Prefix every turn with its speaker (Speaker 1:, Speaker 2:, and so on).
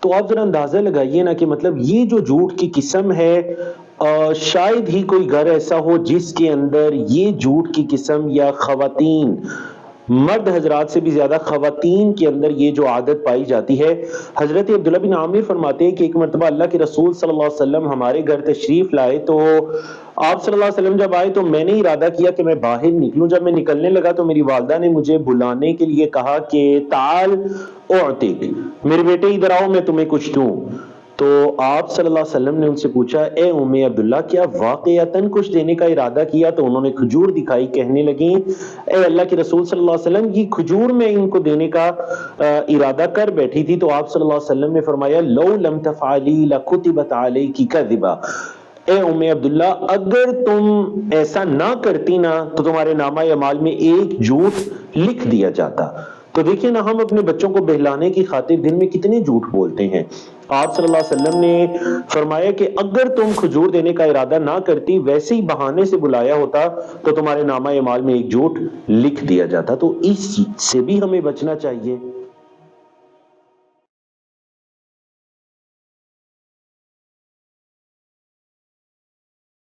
Speaker 1: تو آپ ذرا اندازہ لگائیے نا کہ مطلب یہ جو جھوٹ کی قسم ہے، شاید ہی کوئی گھر ایسا ہو جس کے اندر یہ جھوٹ کی قسم، یا خواتین، مرد حضرات سے بھی زیادہ خواتین کے اندر یہ جو عادت پائی جاتی ہے۔ حضرت عبداللہ بن عامر فرماتے ہیں کہ ایک مرتبہ اللہ کے رسول صلی اللہ علیہ وسلم ہمارے گھر تشریف لائے، تو آپ صلی اللہ علیہ وسلم جب آئے تو میں نے ارادہ کیا کہ میں باہر نکلوں۔ جب میں نکلنے لگا تو میری والدہ نے مجھے بلانے کے لیے کہا کہ تعال اعطیک، میرے بیٹے ادھر آؤ میں تمہیں کچھ دوں۔ تو آپ صلی اللہ علیہ وسلم نے ان سے پوچھا، اے ام عبداللہ کیا واقعتاً کچھ دینے کا ارادہ کیا؟ تو انہوں نے کھجور دکھائی، کہنے لگیں اے اللہ کے رسول صلی اللہ علیہ وسلم، یہ کھجور میں ان کو دینے کا ارادہ کر بیٹھی تھی۔ تو آپ صلی اللہ علیہ وسلم نے فرمایا لو لم تفعلی لکتبت علیکی کذبا، اے ام عبداللہ اگر تم ایسا نہ کرتی نا تو تمہارے نامہ اعمال میں ایک جھوٹ لکھ دیا جاتا۔ تو دیکھیں نا، ہم اپنے بچوں کو بہلانے کی خاطر دن میں کتنے جھوٹ بولتے ہیں۔ آپ صلی اللہ علیہ وسلم نے فرمایا کہ اگر تم کھجور دینے کا ارادہ نہ کرتی، ویسے ہی بہانے سے بلایا ہوتا تو تمہارے نامہ اعمال میں ایک جھوٹ لکھ دیا جاتا۔ تو اس سے بھی ہمیں بچنا چاہیے۔